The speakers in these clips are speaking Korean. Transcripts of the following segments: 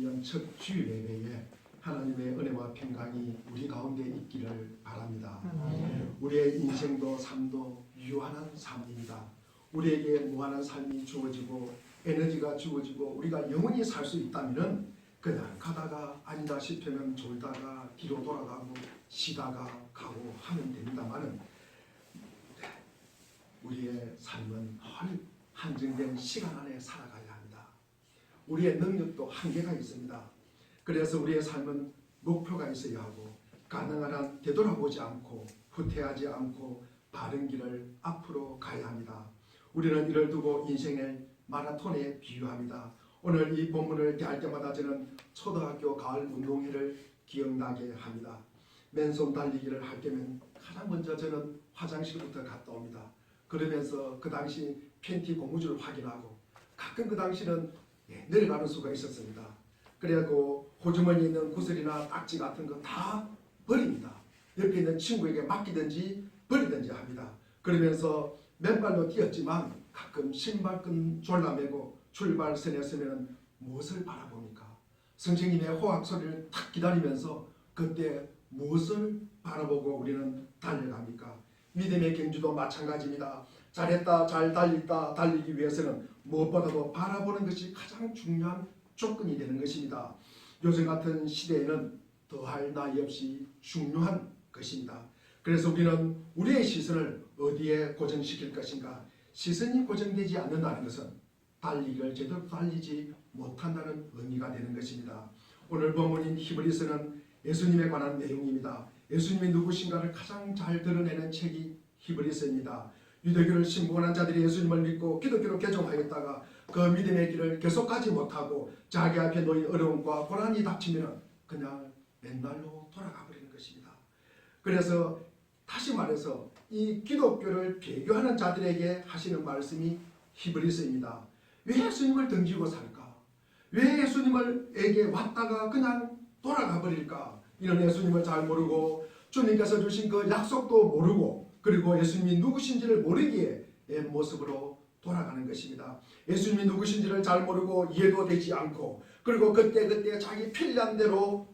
2021년 첫 주일 예배에 하나님의 은혜와 평강이 우리 가운데 있기를 바랍니다. 우리의 인생도 삶도 유한한 삶입니다. 우리에게 무한한 삶이 주어지고 에너지가 주어지고 우리가 영원히 살 수 있다면 그냥 가다가 아니다 싶으면 졸다가 뒤로 돌아가고 쉬다가 가고 하면 됩니다만 우리의 삶은 한정된 시간 안에 살아가야 합니다. 우리의 능력도 한계가 있습니다. 그래서 우리의 삶은 목표가 있어야 하고 가능한 한 되돌아보지 않고 후퇴하지 않고 바른 길을 앞으로 가야 합니다. 우리는 이를 두고 인생의 마라톤에 비유합니다. 오늘 이 본문을 대할 때마다 저는 초등학교 가을 운동회를 기억나게 합니다. 맨손 달리기를 할 때면 가장 먼저 저는 화장실부터 갔다 옵니다. 그러면서 그 당시 팬티 고무줄을 확인하고 가끔 그 당시는 내려가는 수가 있었습니다. 그래갖고 호주머니에 있는 구슬이나 딱지 같은 거 다 버립니다. 옆에 있는 친구에게 맡기든지 버리든지 합니다. 그러면서 맨발로 뛰었지만 가끔 신발끈 졸라매고 출발선에 서면 무엇을 바라봅니까? 선생님의 호학 소리를 탁 기다리면서 그때 무엇을 바라보고 우리는 달려갑니까? 믿음의 경주도 마찬가지입니다. 잘했다, 잘 달렸다, 달리기 위해서는 무엇보다도 바라보는 것이 가장 중요한 조건이 되는 것입니다. 요즘 같은 시대에는 더할 나위 없이 중요한 것입니다. 그래서 우리는 우리의 시선을 어디에 고정시킬 것인가? 시선이 고정되지 않는다는 것은 달리기를 제대로 달리지 못한다는 의미가 되는 것입니다. 오늘 본문인 히브리서는 예수님에 관한 내용입니다. 예수님이 누구신가를 가장 잘 드러내는 책이 히브리서입니다. 유대교를 신봉한 자들이 예수님을 믿고 기독교로 개종하였다가 그 믿음의 길을 계속 가지 못하고 자기 앞에 놓인 어려움과 고난이 닥치면 그냥 맨날로 돌아가 버리는 것입니다. 그래서 다시 말해서 이 기독교를 배교하는 자들에게 하시는 말씀이 히브리서입니다. 왜 예수님을 등지고 살까? 왜 예수님에게 왔다가 그냥 돌아가 버릴까? 이런 예수님을 잘 모르고 주님께서 주신 그 약속도 모르고 그리고 예수님이 누구신지를 모르기에 모습으로 돌아가는 것입니다. 예수님이 누구신지를 잘 모르고 이해도 되지 않고 그리고 그때 자기 편리한 대로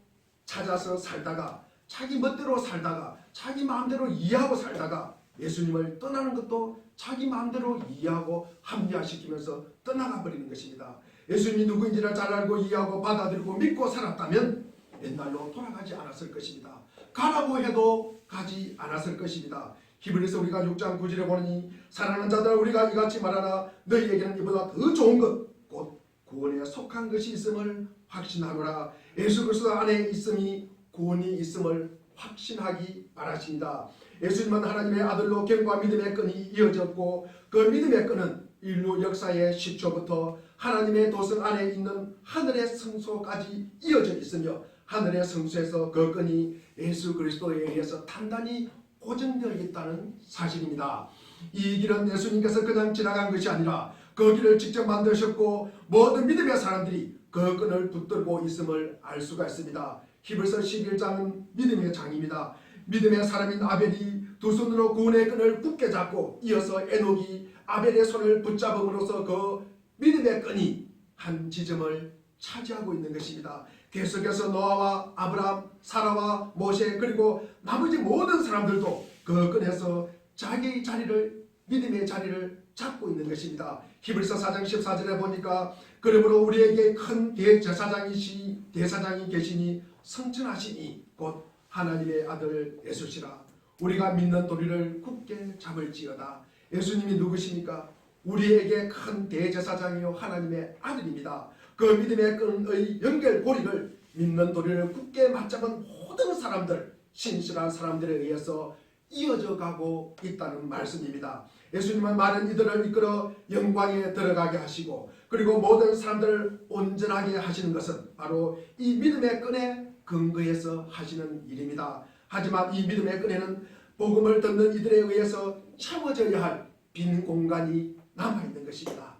찾아서 살다가 자기 멋대로 살다가 자기 마음대로 이해하고 살다가 예수님을 떠나는 것도 자기 마음대로 이해하고 합리화시키면서 떠나가 버리는 것입니다. 예수님이 누구인지를 잘 알고 이해하고 받아들이고 믿고 살았다면 옛날로 돌아가지 않았을 것입니다. 가라고 해도 가지 않았을 것입니다. 히브리서 우리가 6장 9절에 보니 사랑하는 자들아 우리가 이같이 말하나 너희에게는 이보다 더 좋은 것 곧 구원에 속한 것이 있음을 확신하노라. 예수 그리스도 안에 있음이 구원이 있음을 확신하기 바라십니다. 예수님은 하나님의 아들로 경과 믿음의 끈이 이어졌고 그 믿음의 끈은 인류 역사의 시초부터 하나님의 도성 안에 있는 하늘의 성소까지 이어져 있으며 하늘의 성소에서 그 끈이 예수 그리스도에 의해서 단단히 고정되어 있다는 사실입니다. 이 길은 예수님께서 그냥 지나간 것이 아니라 그 길을 직접 만드셨고 모든 믿음의 사람들이 그 끈을 붙들고 있음을 알 수가 있습니다. 히브리서 11장은 믿음의 장입니다. 믿음의 사람인 아벨이 두 손으로 구원의 끈을 굳게 잡고 이어서 에녹이 아벨의 손을 붙잡음으로써 그 믿음의 끈이 한 지점을 차지하고 있는 것입니다. 계속해서 노아와 아브라함, 사라와 모세 그리고 나머지 모든 사람들도 그 끈에서 자기의 자리를 믿음의 자리를 잡고 있는 것입니다. 히브리서 4장 14절에 보니까 그러므로 우리에게 큰 대제사장이 계시니 성천하시니 곧 하나님의 아들 예수시라. 우리가 믿는 도리를 굳게 잡을지어다. 예수님이 누구십니까? 우리에게 큰 대제사장이요 하나님의 아들입니다. 그 믿음의 끈의 연결고리를 믿는 도리를 굳게 맞잡은 모든 사람들, 신실한 사람들에 의해서 이어져 가고 있다는 말씀입니다. 예수님은 많은 이들을 이끌어 영광에 들어가게 하시고 그리고 모든 사람들을 온전하게 하시는 것은 바로 이 믿음의 끈에 근거해서 하시는 일입니다. 하지만 이 믿음의 끈에는 복음을 듣는 이들에 의해서 채워져야 할 빈 공간이 남아있는 것입니다.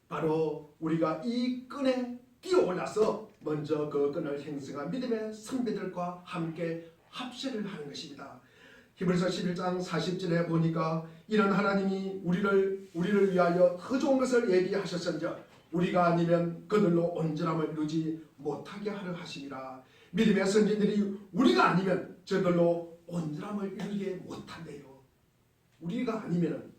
바로 우리가 이 끈에 뛰어올라서 먼저 그 끈을 형성한 믿음의 선배들과 함께 합세를 하는 것입니다. 히브리서 11장 40절에 보니까 이런 하나님이 우리를 위하여 더 좋은 것을 예비하셨은즉 우리가 아니면 그들로 온전함을 이루지 못하게 하려 하심이라. 믿음의 선진들이 우리가 아니면 저들로 온전함을 이루게 못한대요. 우리가 아니면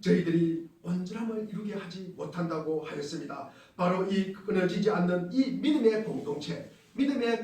저희들이 온전함을 이루게 하지 못한다고 하였습니다. 바로 이 끊어지지 않는 이 믿음의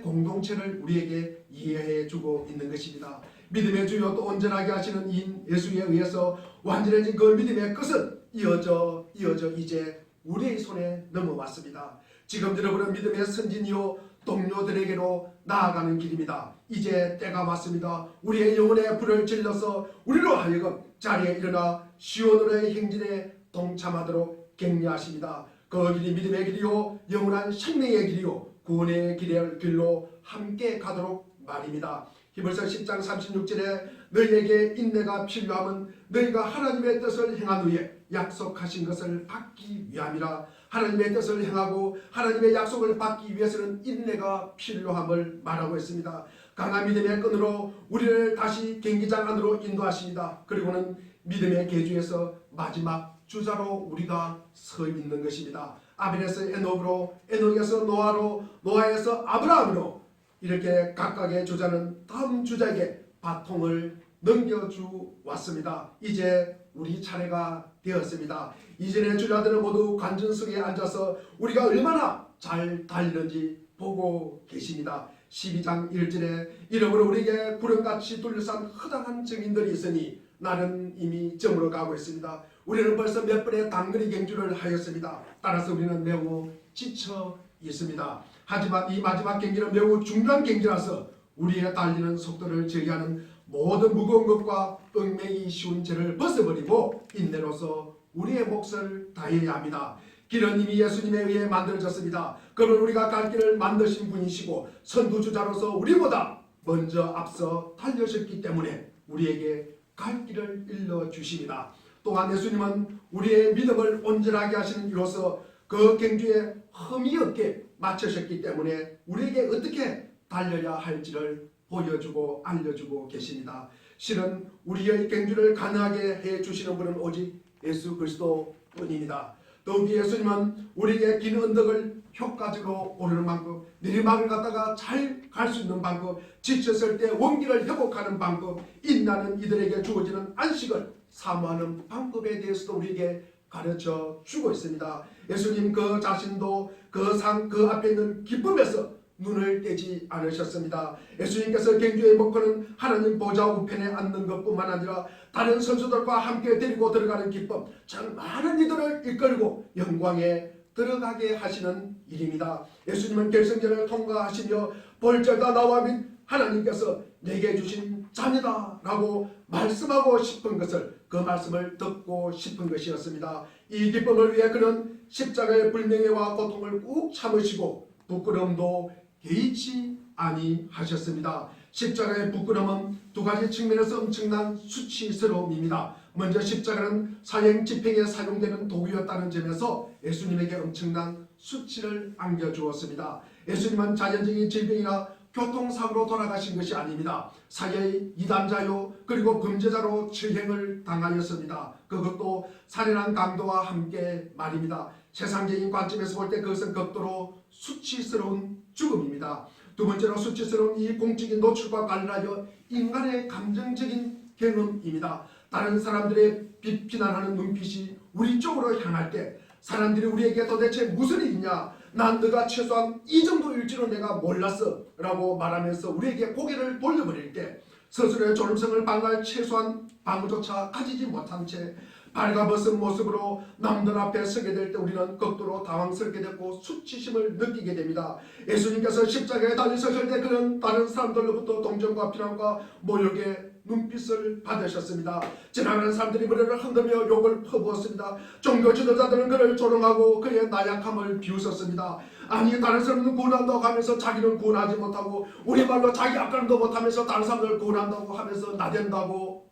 공동체를 우리에게 이해해 주고 있는 것입니다. 믿음의 주요 또 온전하게 하시는 이 예수에 의해서 완전해진 그 믿음의 끝은 이어져 이제 우리의 손에 넘어왔습니다. 지금 들어보는 믿음의 선진이요 동료들에게로 나아가는 길입니다. 이제 때가 왔습니다. 우리의 영혼에 불을 질러서 우리로 하여금 자리에 일어나 시온으로의 행진에 동참하도록 격려하십니다. 그 길이 믿음의 길이요 영원한 생명의 길이요 구원의 길로 함께 가도록 말입니다. 히브리서 10장 36절에 너희에게 인내가 필요함은 너희가 하나님의 뜻을 행한 후에 약속하신 것을 받기 위함이라. 하나님의 뜻을 행하고 하나님의 약속을 받기 위해서는 인내가 필요함을 말하고 있습니다. 강한 믿음의 끈으로 우리를 다시 경기장 안으로 인도하십니다. 그리고는 믿음의 계주에서 마지막 주자로 우리가 서 있는 것입니다. 아벨에서 에녹으로, 에녹에서 노아로, 노아에서 아브라함으로 이렇게 각각의 주자는 다음 주자에게 바통을 넘겨주었습니다. 이제 우리 차례가 되었습니다. 이전의 주자들은 모두 관전석에 앉아서 우리가 얼마나 잘 달리는지 보고 계십니다. 12장 1절에 이러므로 우리에게 구름같이 둘러싼 허당한 증인들이 있으니 나는 이미 점으로 가고 있습니다. 우리는 벌써 몇 번의 단거리 경주를 하였습니다. 따라서 우리는 매우 지쳐 있습니다. 하지만 이 마지막 경기는 매우 중요한 경기라서 우리의 달리는 속도를 저기하는 모든 무거운 것과 얽매기 쉬운 죄를 벗어버리고 인내로서 우리의 몫을 다해야 합니다. 길은 이미 예수님에 의해 만들어졌습니다. 그는 우리가 갈 길을 만드신 분이시고 선두주자로서 우리보다 먼저 앞서 달려셨기 때문에 우리에게 갈 길을 일러주십니다. 또한 예수님은 우리의 믿음을 온전하게 하시는 이로써 그 경주에 흠이 없게 맞추셨기 때문에 우리에게 어떻게 달려야 할지를 보여주고 알려주고 계십니다. 실은 우리의 경주를 가능하게 해주시는 분은 오직 예수 그리스도 뿐입니다. 더욱이 예수님은 우리에게 긴 언덕을 효과적으로 오르는 방법, 내리막을 갖다가 잘 갈 수 있는 방법, 지쳤을 때 원기를 회복하는 방법, 인나는 이들에게 주어지는 안식을 사모하는 방법에 대해서도 우리에게 가르쳐 주고 있습니다. 예수님 그 자신도 그 앞에 있는 기쁨에서 눈을 떼지 않으셨습니다. 예수님께서 경주의 목표는 하나님 보좌 우편에 앉는 것뿐만 아니라 다른 선수들과 함께 데리고 들어가는 기쁨, 참 많은 이들을 이끌고 영광에 들어가게 하시는 일입니다. 예수님은 결승전을 통과하시며 볼자가 나와 및 하나님께서 내게 주신 자녀다 라고 말씀하고 싶은 것을, 그 말씀을 듣고 싶은 것이었습니다. 이 기쁨을 위해 그는 십자가의 불명예와 고통을 꾹 참으시고 부끄러움도 개의치 아니하셨습니다. 십자가의 부끄러움은 두 가지 측면에서 엄청난 수치스러움입니다. 먼저 십자가는 사형 집행에 사용되는 도구였다는 점에서 예수님에게 엄청난 수치를 안겨주었습니다. 예수님은 자연적인 질병이나 교통사고로 돌아가신 것이 아닙니다. 사회의 이단자요 그리고 범죄자로 처형을 당하였습니다. 그것도 살인한 강도와 함께 말입니다. 세상적인 관점에서 볼 때 그것은 극도로 수치스러운 죽음입니다. 두 번째로 수치스러운 이 공적인 노출과 관련하여 인간의 감정적인 경험입니다. 다른 사람들의 비난하는 눈빛이 우리 쪽으로 향할 때 사람들이 우리에게 도대체 무슨 일이냐, 난 너가 최소한 이 정도일 줄은 내가 몰랐어 라고 말하면서 우리에게 고개를 돌려버릴 때 스스로의 존엄성을 방어할 최소한 방어조차 가지지 못한 채 발가벗은 모습으로 남들 앞에 서게 될 때 우리는 극도로 당황스럽게 되고 수치심을 느끼게 됩니다. 예수님께서 십자가에 달리셨을 때 그는 다른 사람들로부터 동정과 비난과 모욕의 눈빛을 받으셨습니다. 지나가는 사람들이 머리를 흔들며 욕을 퍼부었습니다. 종교 지도자들은 그를 조롱하고 그의 나약함을 비웃었습니다. 아니, 다른 사람은 구원한다고 하면서 자기는 구원하지 못하고 우리말로 자기 앞가림도 못하면서 다른 사람들을 구원한다고 하면서 나댄다고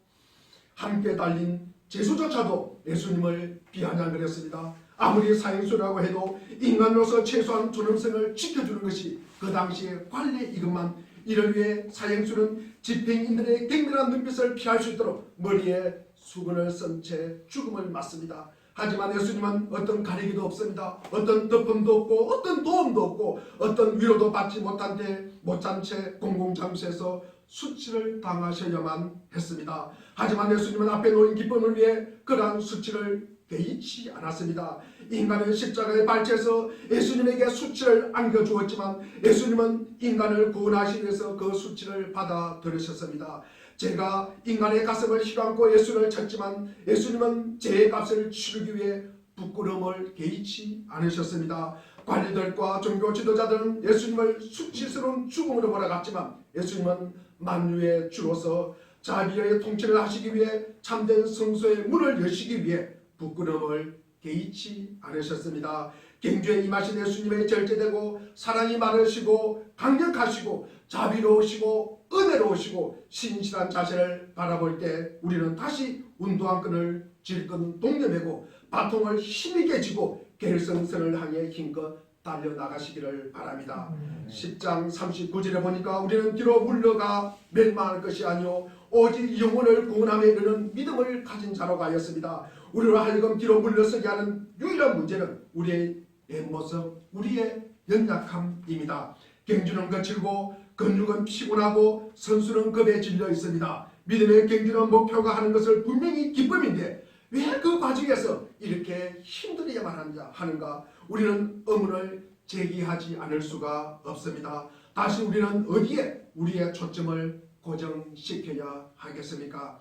함께 달린 제수조차도 예수님을 비아냥거렸습니다. 아무리 사형수라고 해도 인간으로서 최소한 존엄성을 지켜주는 것이 그 당시의 관례 이것만, 이를 위해 사형수는 집행인들의 갱렬한 눈빛을 피할 수 있도록 머리에 수건을 쓴 채 죽음을 맞습니다. 하지만 예수님은 어떤 가리기도 없습니다. 어떤 덮음도 없고 어떤 도움도 없고 어떤 위로도 받지 못한 채 공공장소에서 수치를 당하셔야만 했습니다. 하지만 예수님은 앞에 놓인 기쁨을 위해 그러한 수치를 개의치 않았습니다. 인간은 십자가에 발제해서 예수님에게 수치를 안겨주었지만 예수님은 인간을 구원하시기 위해서 그 수치를 받아들으셨습니다. 제가 인간의 가슴을 휘감고 예수를 쳤지만 예수님은 제 값을 치르기 위해 부끄러움을 개의치 않으셨습니다. 관리들과 종교 지도자들은 예수님을 수치스러운 죽음으로 몰아갔지만 예수님은 만유의 주로서 자비의 통치를 하시기 위해 참된 성소의 문을 여시기 위해 부끄러움을 개의치 않으셨습니다. 경주에 임하신 예수님의 절제되고 사랑이 많으시고 강력하시고 자비로우시고 은혜로우시고 신실한 자신을 바라볼 때 우리는 다시 운동한 끈을 질끈 동여매고 바통을 힘있게 쥐고 결승선을 향해 힘껏 달려나가시기를 바랍니다. 10장 39절에 보니까 우리는 뒤로 물러가 멸망할 것이 아니요 오직 영혼을 구원함에 이르는 믿음을 가진 자로 하였습니다. 우리로 하여금 뒤로 물러서게 하는 유일한 문제는 우리의 옛모습, 우리의 연약함입니다. 경주는 거칠고 근육은 피곤하고 선수는 겁에 질려 있습니다. 믿음의 경주는 목표가 하는 것을 분명히 기쁨인데 왜 그 과정에서 이렇게 힘들어야만 하는가? 우리는 의문을 제기하지 않을 수가 없습니다. 다시 우리는 어디에 우리의 초점을 고정시켜야 하겠습니까?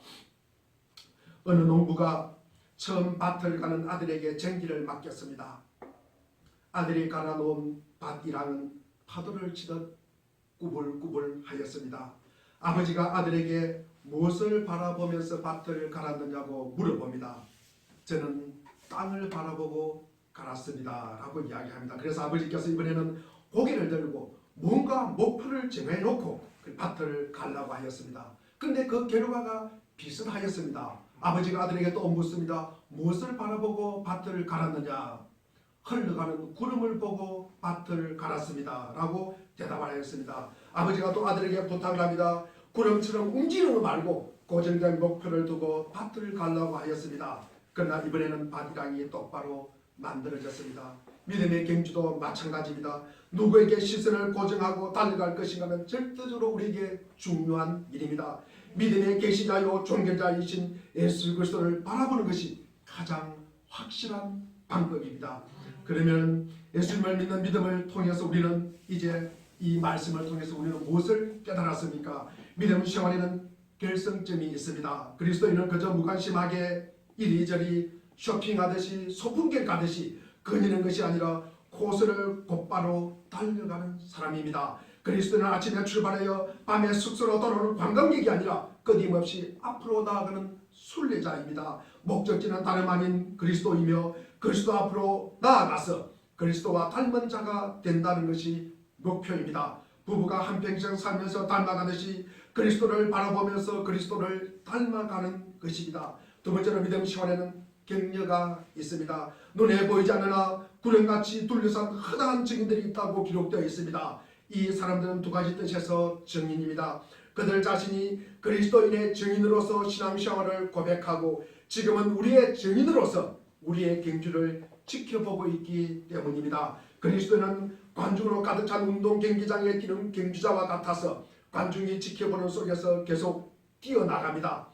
어느 농부가 처음 밭을 가는 아들에게 쟁기를 맡겼습니다. 아들이 갈아놓은 밭이랑은 파도를 치듯 꾸불꾸불 하였습니다. 아버지가 아들에게 무엇을 바라보면서 밭을 갈았느냐고 물어봅니다. 저는 땅을 바라보고 갈았습니다 라고 이야기합니다. 그래서 아버지께서 이번에는 고개를 들고 뭔가 목표를 정해놓고 그 밭을 갈라고 하였습니다. 근데 그 결과가 비슷하였습니다. 아버지가 아들에게 또 묻습니다. 무엇을 바라보고 밭을 갈았느냐? 흘러가는 구름을 보고 밭을 갈았습니다 라고 대답하였습니다. 아버지가 또 아들에게 부탁을 합니다. 구름처럼 움직이는 거 말고 고정된 목표를 두고 밭을 갈라고 하였습니다. 그러나 이번에는 밭이랑이 똑바로 만들어졌습니다. 믿음의 경주도 마찬가지입니다. 누구에게 시선을 고정하고 달려갈 것인가는 절대적으로 우리에게 중요한 일입니다. 믿음의 계시자요 종결자이신 예수 그리스도를 바라보는 것이 가장 확실한 방법입니다. 그러면 예수님을 믿는 믿음을 통해서 우리는 이제 이 말씀을 통해서 우리는 무엇을 깨달았습니까? 믿음 생활에는 결승점이 있습니다. 그리스도인은 그저 무관심하게 이리저리 쇼핑하듯이 소풍길 가듯이 거니는 것이 아니라 코스를 곧바로 달려가는 사람입니다. 그리스도는 아침에 출발하여 밤에 숙소로 돌아오는 관광객이 아니라 끊임없이 앞으로 나아가는 순례자입니다. 목적지는 다름 아닌 그리스도이며 그리스도 앞으로 나아가서 그리스도와 닮은 자가 된다는 것이 목표입니다. 부부가 한평생 살면서 닮아가듯이 그리스도를 바라보면서 그리스도를 닮아가는 것입니다. 두 번째로 믿음 시간에는 격려가 있습니다. 눈에 보이지 않으나 구름같이 둘러싼 허다한 증인들이 있다고 기록되어 있습니다. 이 사람들은 두 가지 뜻에서 증인입니다. 그들 자신이 그리스도인의 증인으로서 신앙생활을 고백하고 지금은 우리의 증인으로서 우리의 경주를 지켜보고 있기 때문입니다. 그리스도는 관중으로 가득 찬 운동 경기장에 뛰는 경주자와 같아서 관중이 지켜보는 속에서 계속 뛰어나갑니다.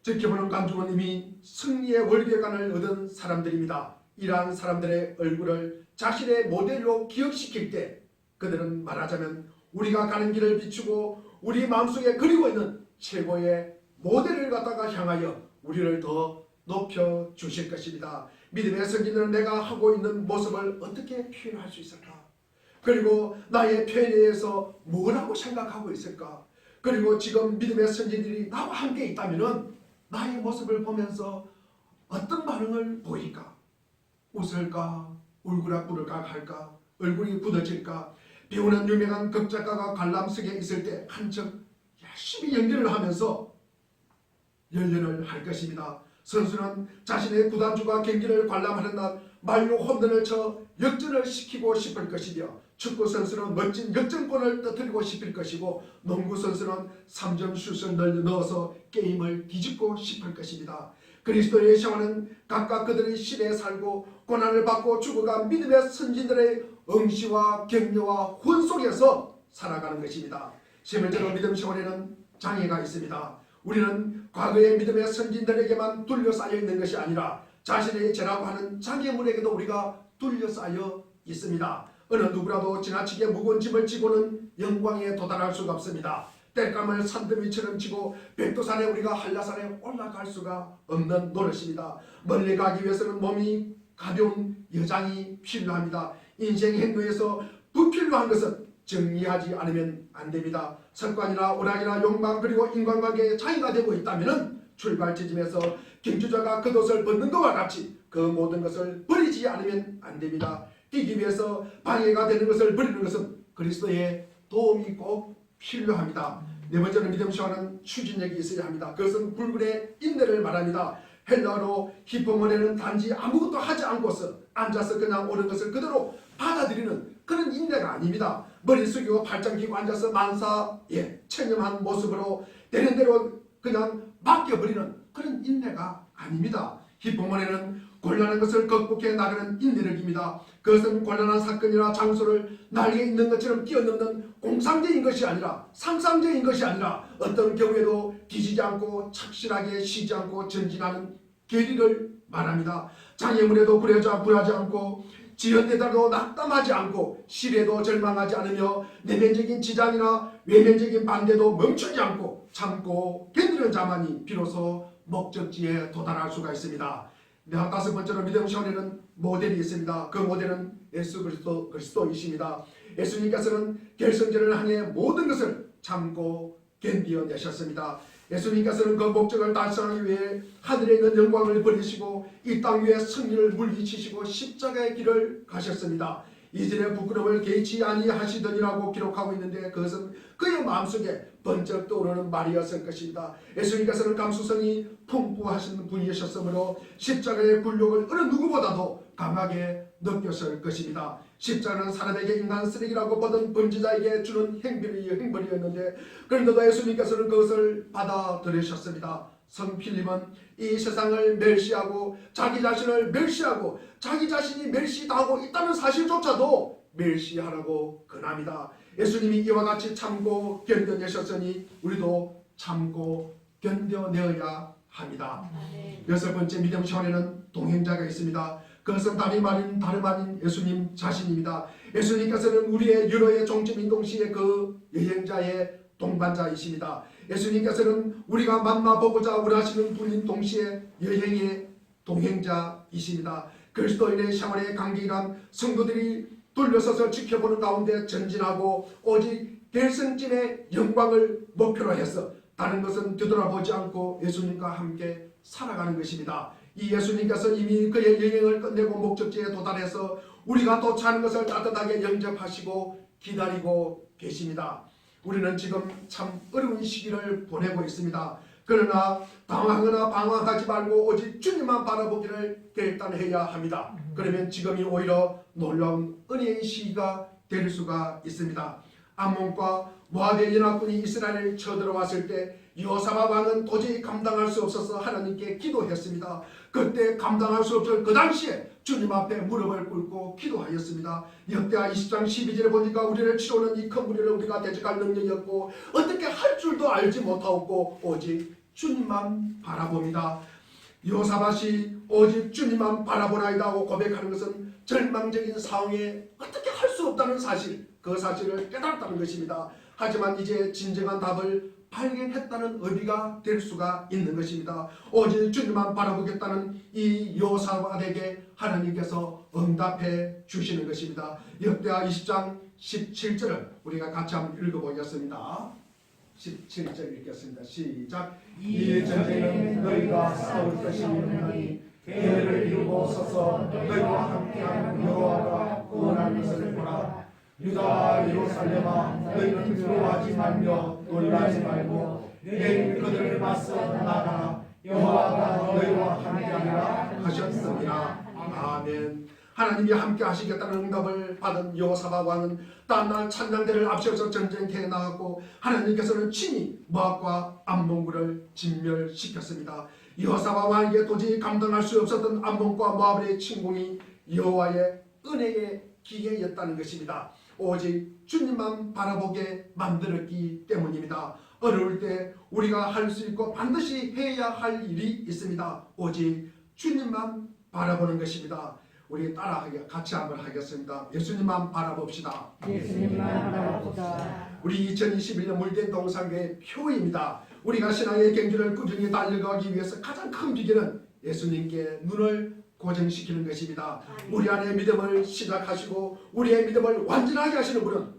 지켜보는 관중은 이미 승리의 월계관을 얻은 사람들입니다. 이러한 사람들의 얼굴을 자신의 모델로 기억시킬 때 그들은 말하자면 우리가 가는 길을 비추고 우리 마음속에 그리고 있는 최고의 모델을 갖다가 향하여 우리를 더 높여주실 것입니다. 믿음의 선진들은 내가 하고 있는 모습을 어떻게 표현할 수 있을까? 그리고 나의 표현에 대해서 뭐라고 생각하고 있을까? 그리고 지금 믿음의 선진들이 나와 함께 있다면 나의 모습을 보면서 어떤 반응을 보일까? 웃을까? 울그락부르락 할까? 얼굴이 굳어질까? 배우는 유명한 극작가가 관람석에 있을 때 한척 열심히 연기를 하면서 연연을 할 것입니다. 선수는 자신의 구단주가 경기를 관람하는 날 말로 홈런을 쳐 역전을 시키고 싶을 것이며 축구 선수는 멋진 역전골을 터뜨리고 싶을 것이고 농구 선수는 3점 슛을 넣어서 게임을 뒤집고 싶을 것입니다. 그리스도의 시험은 각각 그들의 시대에 살고 고난을 받고 죽어간 믿음의 선진들의 응시와 격려와 혼 속에서 살아가는 것입니다. 실제로 믿음 시험에는 장애가 있습니다. 우리는 과거의 믿음의 선진들에게만 둘러싸여 있는 것이 아니라 자신의 죄라고 하는 장애물에게도 우리가 둘러싸여 있습니다. 어느 누구라도 지나치게 무거운 짐을 지고는 영광에 도달할 수가 없습니다. 땔감을 산더미처럼 지고 백두산에 우리가 한라산에 올라갈 수가 없는 노릇입니다. 멀리 가기 위해서는 몸이 가벼운 여장이 필요합니다. 인생 행로에서 불필요한 것은 정리하지 않으면 안 됩니다. 습관이나 오락이나 욕망 그리고 인간관계에 장애가 되고 있다면 출발 지점에서 경주자가 겉옷을 벗는 것과 같이 그 모든 것을 버리지 않으면 안 됩니다. 뛰기 위해서 방해가 되는 것을 버리는 것은 그리스도의 도움이 꼭 필요합니다. 네 번째는 믿음 시험은 추진력이 있어야 합니다. 그것은 불굴의 인내를 말합니다. 헬라어로 히포모네는 단지 아무것도 하지 않고서 앉아서 그냥 오는 것을 그대로 받아들이는 그런 인내가 아닙니다. 머리 숙이고 팔짱 끼고 앉아서 만사에 체념한 모습으로 되는 대로 그냥 맡겨버리는 그런 인내가 아닙니다. 히포모네는 곤란한 것을 극복해 나가는 인내력입니다. 그것은 곤란한 사건이나 장소를 날개 있는 것처럼 뛰어넘는 공상적인 것이 아니라 상상적인 것이 아니라 어떤 경우에도 뒤지지 않고 착실하게 쉬지 않고 전진하는 결의를 말합니다. 장애물에도 불하지 않고 지연되다도 낙담하지 않고 시래도 절망하지 않으며 내면적인 지장이나 외면적인 반대도 멈추지 않고 참고 견디는 자만이 비로소 목적지에 도달할 수가 있습니다. 다섯 번째로 믿음 시험에는 모델이 있습니다. 그 모델은 예수 그리스도이십니다. 예수님께서는 결승전을 향해 모든 것을 참고 견디어내셨습니다. 예수님께서는 그 목적을 달성하기 위해 하늘에 있는 영광을 버리시고 이 땅 위에 승리를 물리치시고 십자가의 길을 가셨습니다. 이전에 부끄러움을 개의치 아니하시더니라고 기록하고 있는데 그것은 그의 마음속에 번쩍 떠오르는 말이었을 것입니다. 예수님께서는 감수성이 풍부하신 분이셨으므로 십자가의 굴욕을 어느 누구보다도 강하게 느꼈을 것입니다. 십자가는 사람에게 인간 쓰레기라고 보던 범죄자에게 주는 행벌이었는데 그런데도 예수님께서는 그것을 받아들이셨습니다. 성 필립은 이 세상을 멸시하고 자기 자신을 멸시하고 자기 자신이 멸시당하고 있다는 사실조차도 멸시하라고 권합니다. 예수님이 이와 같이 참고 견뎌내셨으니 우리도 참고 견뎌내어야 합니다. 여섯 번째 믿음 시험에는 동행자가 있습니다. 그것은 다름 아닌 예수님 자신입니다. 예수님께서는 우리의 유로의 종점인 동시에 그 여행자의 동반자이십니다. 예수님께서는 우리가 만나보고자 원하시는 분인 동시에 여행의 동행자이십니다. 그리스도인의 생활의 간격이란 성도들이 둘러서서 지켜보는 가운데 전진하고 오직 결승점의 영광을 목표로 해서 다른 것은 뒤돌아보지 않고 예수님과 함께 살아가는 것입니다. 이 예수님께서 이미 그의 여행을 끝내고 목적지에 도달해서 우리가 도착하는 것을 따뜻하게 영접하시고 기다리고 계십니다. 우리는 지금 참 어려운 시기를 보내고 있습니다. 그러나 당황하거나 방황하지 말고 오직 주님만 바라보기를 결단해야 합니다. 그러면 지금이 오히려 놀라운 은혜의 시기가 될 수가 있습니다. 암몬과 모압의 연합군이 이스라엘을 쳐들어왔을 때 여호사밧 왕은 도저히 감당할 수 없어서 하나님께 기도했습니다. 그때 감당할 수 없을 그 당시에 주님 앞에 무릎을 꿇고 기도하였습니다. 역대하 20장 12절에 보니까 우리를 치러오는 이 큰 무리를 우리가 대적할 능력이 없고 어떻게 할 줄도 알지 못하고 오직 주님만 바라봅니다. 여호사밧이 오직 주님만 바라보나이다 하고 고백하는 것은 절망적인 상황에 어떻게 할 수 없다는 사실, 그 사실을 깨달았다는 것입니다. 하지만 이제 진정한 답을 발견했다는 의미가 될 수가 있는 것입니다. 오직 주님만 바라보겠다는 이 여호사밧에게 하나님께서 응답해 주시는 것입니다. 역대하 20장 17절을 우리가 같이 한번 읽어보겠습니다. 17절 읽겠습니다. 시작. 이 전쟁은 너희가 싸울 것이 없나니 계획을 이루고 서서 너희와 함께하는 여호와가 구원하는 것을 보라. 유다 예루살렘아 너희는 두려워하지 말며 놀라지 말고 내일 그들을 맞서 나가라. 여호와가 너희와 함께하리라 하셨습니다. 아멘. 하나님이 함께 하시겠다는 응답을 받은 여호사밧 왕은 다음날 찬양대를 앞세워서 전쟁터에 나갔고 하나님께서는 친히 모압과 암몬군을 진멸시켰습니다. 여호사밧 왕에게 도저히 감당할 수 없었던 암몬과 모압의 침공이 여호와의 은혜의 기회였다는 것입니다. 오직 주님만 바라보게 만들었기 때문입니다. 어려울 때 우리가 할 수 있고 반드시 해야 할 일이 있습니다. 오직 주님만 바라보는 것입니다. 우리 따라하게 같이 한번 하겠습니다. 예수님만 바라봅시다. 예수님만 바라봅시다. 우리 2021년 물된 동상교의 표입니다. 우리가 신앙의 경주를 꾸준히 달려가기 위해서 가장 큰 비결은 예수님께 눈을 고정시키는 것입니다. 우리 안에 믿음을 시작하시고 우리의 믿음을 완전하게 하시는 분은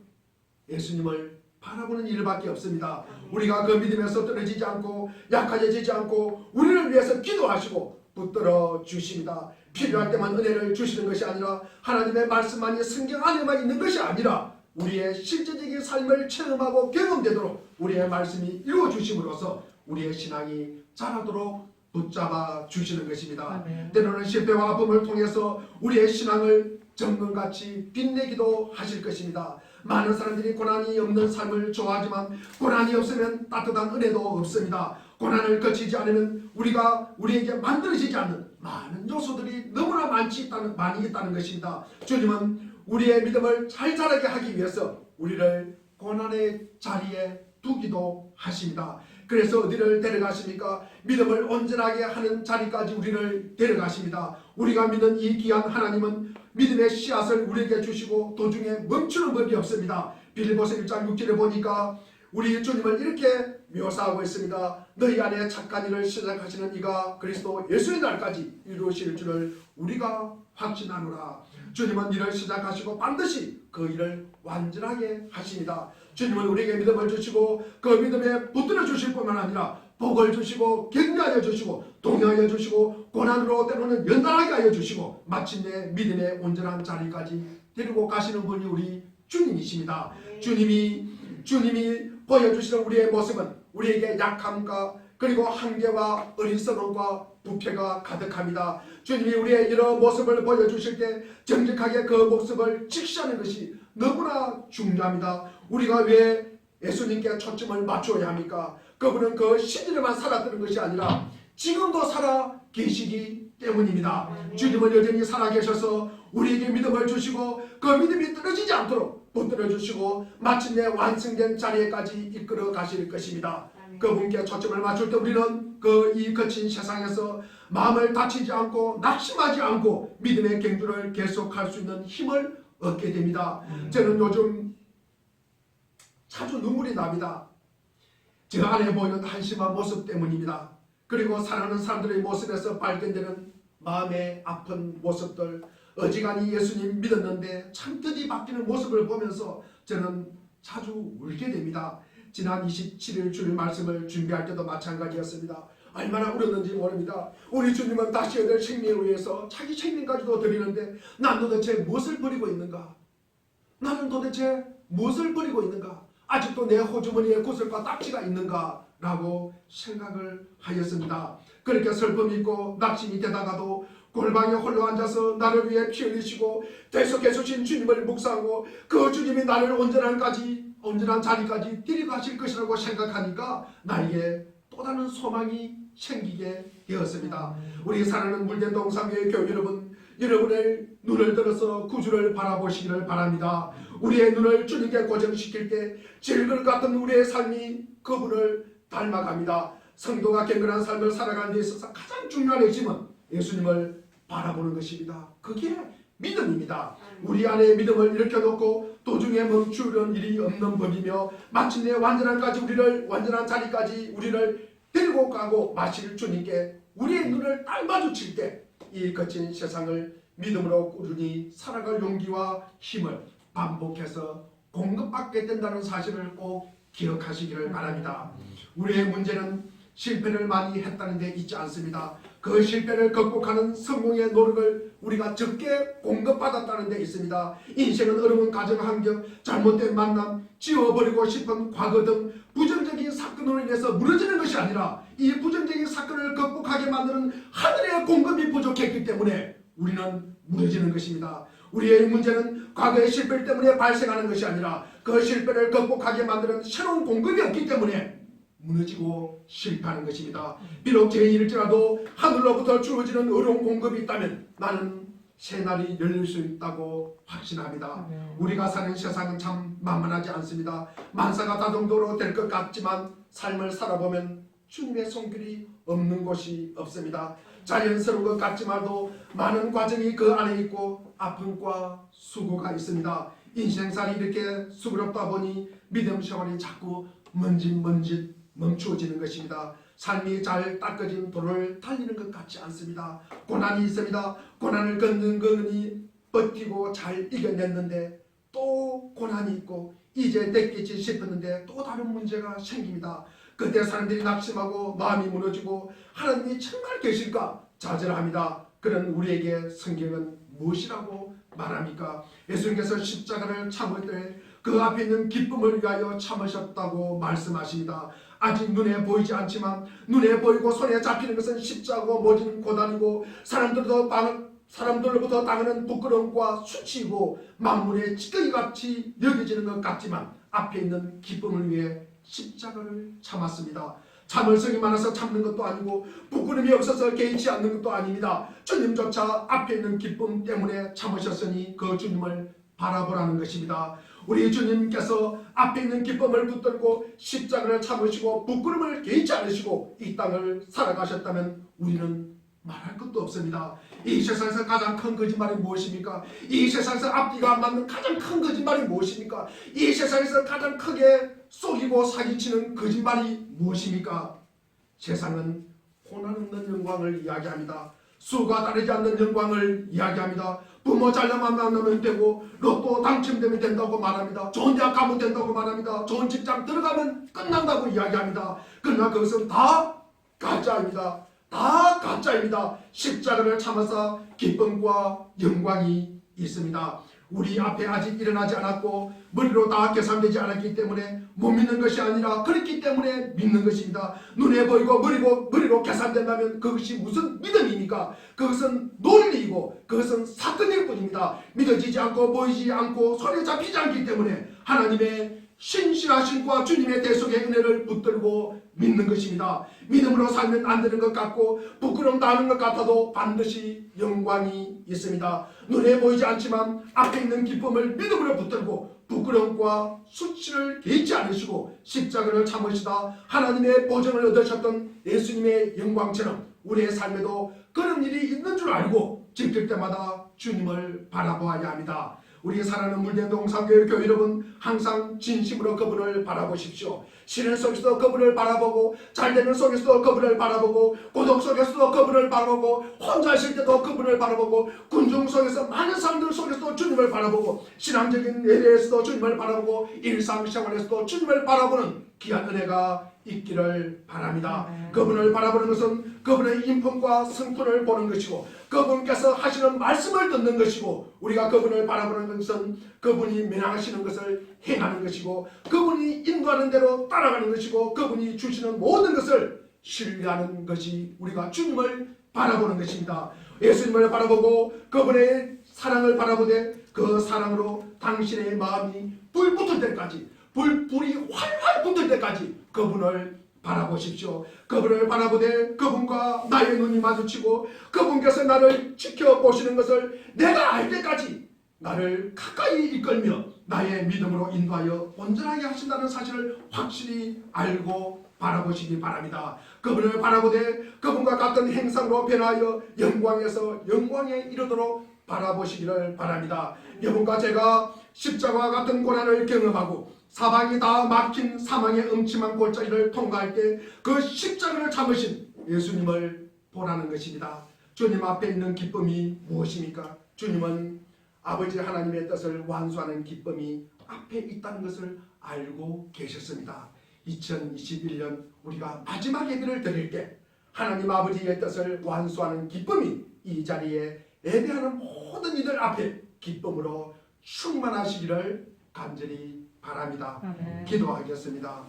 예수님을 바라보는 일밖에 없습니다. 우리가 그 믿음에서 떨어지지 않고 약해지지 않고 우리를 위해서 기도하시고 붙들어 주십니다. 필요할 때만 은혜를 주시는 것이 아니라 하나님의 말씀만이 성경 안에만 있는 것이 아니라 우리의 실제적인 삶을 체험하고 경험되도록 우리의 말씀이 이루어 주심으로써 우리의 신앙이 자라도록 붙잡아 주시는 것입니다. 때로는 실패와 아픔을 통해서 우리의 신앙을 정금같이 빛내기도 하실 것입니다. 많은 사람들이 고난이 없는 삶을 좋아하지만 고난이 없으면 따뜻한 은혜도 없습니다. 고난을 거치지 않으면 우리에게 만들어지지 않는 많은 요소들이 너무나 많이 있다는 것입니다. 주님은 우리의 믿음을 잘 자라게 하기 위해서 우리를 고난의 자리에 두기도 하십니다. 그래서 어디를 데려가십니까? 믿음을 온전하게 하는 자리까지 우리를 데려가십니다. 우리가 믿는 이 귀한 하나님은 믿음의 씨앗을 우리에게 주시고 도중에 멈추는 법이 없습니다. 빌립보서 1장 6절에 보니까 우리 주님을 이렇게 묘사하고 있습니다. 너희 안에 착한 일을 시작하시는 이가 그리스도 예수의 날까지 이루실 줄을 우리가 확신하노라. 주님은 일을 시작하시고 반드시 그 일을 완전하게 하십니다. 주님은 우리에게 믿음을 주시고 그 믿음에 붙들어 주실 뿐만 아니라 복을 주시고 격려하여 주시고 동행하여 주시고 고난으로 때로는 연단하게 하여 주시고 마침내 믿음의 온전한 자리까지 데리고 가시는 분이 우리 주님이십니다. 주님이 보여주시는 우리의 모습은 우리에게 약함과 그리고 한계와 어리석음과 부패가 가득합니다. 주님이 우리의 이런 모습을 보여주실 때 정직하게 그 모습을 직시하는 것이 너무나 중요합니다. 우리가 왜 예수님께 초점을 맞춰야 합니까? 그분은 그 시절에만 살았던 것이 아니라 지금도 살아 계시기 때문입니다. 주님은 여전히 살아 계셔서 우리에게 믿음을 주시고 그 믿음이 떨어지지 않도록 붙들어 주시고 마침내 완성된 자리에까지 이끌어 가실 것입니다. 그분께 초점을 맞출 때 우리는 이 거친 세상에서 마음을 다치지 않고 낙심하지 않고 믿음의 경주를 계속할 수 있는 힘을 얻게 됩니다. 저는 요즘 자주 눈물이 납니다. 저 안에 보이는 한심한 모습 때문입니다. 그리고 사랑하는 사람들의 모습에서 발견되는 마음의 아픈 모습들, 어지간히 예수님 믿었는데 참뜻이 바뀌는 모습을 보면서 저는 자주 울게 됩니다. 지난 27일 주일 말씀을 준비할 때도 마찬가지였습니다. 얼마나 울었는지 모릅니다. 우리 주님은 다시 얻을 생명을 위해서 자기 생명까지도 드리는데 난 도대체 무엇을 버리고 있는가? 나는 도대체 무엇을 버리고 있는가? 아직도 내 호주머니에 구슬과 딱지가 있는가? 라고 생각을 하였습니다. 그렇게 슬픔이 있고 낙심이 되다가도 골방에 홀로 앉아서 나를 위해 피 흘리시고 계속해서 신 주님을 묵상하고 그 주님이 나를 온전한 자리까지 데리고 가실 것이라고 생각하니까 나에게 또 다른 소망이 생기게 되었습니다. 우리 사랑하는 물된 동상교회 교회 여러분의 눈을 들어서 구주를 바라보시기를 바랍니다. 우리의 눈을 주님께 고정시킬 때 질글 같은 우리의 삶이 그분을 닮아갑니다. 성도가 경건한 삶을 살아가는 데 있어서 가장 중요한 핵심은 예수님을 바라보는 것입니다. 그게 믿음입니다. 우리 안에 믿음을 일으켜놓고 도중에 멈추는 일이 없는 법이며 마침내 완전한 자리까지 우리를 데리고 가고 마실 주님께 우리의 눈을 딱 마주칠 때 이 거친 세상을 믿음으로 꾸준히 살아갈 용기와 힘을 반복해서 공급받게 된다는 사실을 꼭 기억하시기를 바랍니다. 우리의 문제는 실패를 많이 했다는 데 있지 않습니다. 그 실패를 극복하는 성공의 노력을 우리가 적게 공급받았다는 데 있습니다. 인생은 어려운 가정 환경, 잘못된 만남, 지워버리고 싶은 과거 등 부정적인 사건으로 인해서 무너지는 것이 아니라 이 부정적인 사건을 극복하게 만드는 하늘의 공급이 부족했기 때문에 우리는 무너지는 것입니다. 우리의 문제는 과거의 실패 때문에 발생하는 것이 아니라 그 실패를 극복하게 만드는 새로운 공급이 없기 때문에 무너지고 실패하는 것입니다. 비록 죄인일지라도 하늘로부터 주어지는 의로운 공급이 있다면 나는 새날이 열릴 수 있다고 확신합니다. 우리가 사는 세상은 참 만만하지 않습니다. 만사가 다정도로 될 것 같지만 삶을 살아보면 주님의 손길이 없는 곳이 없습니다. 자연스러운 것 같지만도 많은 과정이 그 안에 있고 아픔과 수고가 있습니다. 인생살이 이렇게 수고롭다 보니 믿음 생활이 자꾸 먼짓 멈추어지는 것입니다. 삶이 잘 닦아진 도를 달리는 것 같지 않습니다. 고난이 있습니다. 고난을 겪는 그니 버티고 잘 이겨냈는데 또 고난이 있고 이제 됐겠지 싶었는데 또 다른 문제가 생깁니다. 그때 사람들이 낙심하고 마음이 무너지고 하나님이 정말 계실까 좌절합니다. 그런 우리에게 성경은 무엇이라고 말합니까? 예수님께서 십자가를 참을 때 그 앞에 있는 기쁨을 위하여 참으셨다고 말씀하십니다. 아직 눈에 보이지 않지만 눈에 보이고 손에 잡히는 것은 십자가고 모진 고난이고 사람들로부터 당하는 부끄러움과 수치이고 만물의 찌꺼기같이 여겨지는 것 같지만 앞에 있는 기쁨을 위해 십자가를 참았습니다. 참을성이 많아서 참는 것도 아니고 부끄러움이 없어서 개의치 않는 것도 아닙니다. 주님조차 앞에 있는 기쁨 때문에 참으셨으니 그 주님을 바라보라는 것입니다. 우리 주님께서 앞에 있는 기쁨을 붙들고 십자가를 참으시고 부끄러움을 개의치 않으시고 이 땅을 살아가셨다면 우리는 말할 것도 없습니다. 이 세상에서 가장 큰 거짓말이 무엇입니까? 이 세상에서 앞뒤가 안 맞는 가장 큰 거짓말이 무엇입니까? 이 세상에서 가장 크게 속이고 사기치는 거짓말이 무엇입니까? 세상은 고난 없는 영광을 이야기합니다. 수가 따르지 않는 영광을 이야기합니다. 부모 잘나만 만나면 되고 로또 당첨되면 된다고 말합니다. 좋은 대학 가면 된다고 말합니다. 좋은 직장 들어가면 끝난다고 이야기합니다. 그러나 그것은 다 가짜입니다. 다 가짜입니다. 십자가를 참아서 기쁨과 영광이 있습니다. 우리 앞에 아직 일어나지 않았고 머리로 다 계산되지 않았기 때문에 못 믿는 것이 아니라 그렇기 때문에 믿는 것입니다. 눈에 보이고 머리로 계산된다면 그것이 무슨 믿음입니까? 그것은 논리이고 그것은 사건일 뿐입니다. 믿어지지 않고 보이지 않고 손에 잡히지 않기 때문에 하나님의 신실하심과 주님의 대속의 은혜를 붙들고 믿는 것입니다. 믿음으로 살면 안 되는 것 같고 부끄러움 당하는 것 같아도 반드시 영광이 있습니다. 눈에 보이지 않지만 앞에 있는 기쁨을 믿음으로 붙들고 부끄러움과 수치를 개의치 않으시고 십자가를 참으시다 하나님의 보증을 얻으셨던 예수님의 영광처럼 우리의 삶에도 그런 일이 있는 줄 알고 지킬 때마다 주님을 바라보아야 합니다. 우리 사랑하는 물대동 상교회 여러분, 항상 진심으로 그분을 바라보십시오. 시련 속에서도 그분을 바라보고 잘되는 속에서도 그분을 바라보고 고독 속에서도 그분을 바라보고 혼자 있을 때도 그분을 바라보고 군중 속에서 많은 사람들 속에서도 주님을 바라보고 신앙적인 예배에서도 주님을 바라보고 일상생활에서도 주님을 바라보는 귀한 은혜가 있기를 바랍니다. 그분을 바라보는 것은 그분의 인품과 성품을 보는 것이고 그분께서 하시는 말씀을 듣는 것이고 우리가 그분을 바라보는 것은 그분이 명하시는 것을 행하는 것이고 그분이 인도하는 대로 따라가는 것이고 그분이 주시는 모든 것을 신뢰하는 것이 우리가 주님을 바라보는 것입니다. 예수님을 바라보고 그분의 사랑을 바라보되 그 사랑으로 당신의 마음이 불 붙을 때까지 불이 활활 붙을 때까지 그분을 바라보십시오. 그분을 바라보되 그분과 나의 눈이 마주치고 그분께서 나를 지켜보시는 것을 내가 알 때까지 나를 가까이 이끌며 나의 믿음으로 인도하여 온전하게 하신다는 사실을 확실히 알고 바라보시기 바랍니다. 그분을 바라보되 그분과 같은 행상으로 변하여 영광에서 영광에 이르도록 바라보시기를 바랍니다. 여러분과 제가 십자가와 같은 고난을 경험하고 사방이 다 막힌 사망의 음침한 골짜기를 통과할 때 그 십자가를 참으신 예수님을 보라는 것입니다. 주님 앞에 있는 기쁨이 무엇입니까? 주님은 아버지 하나님의 뜻을 완수하는 기쁨이 앞에 있다는 것을 알고 계셨습니다. 2021년 우리가 마지막 예배를 드릴 때 하나님 아버지의 뜻을 완수하는 기쁨이 이 자리에 예배하는 모든 이들 앞에 기쁨으로 충만하시기를 간절히 바랍니다. 기도하겠습니다.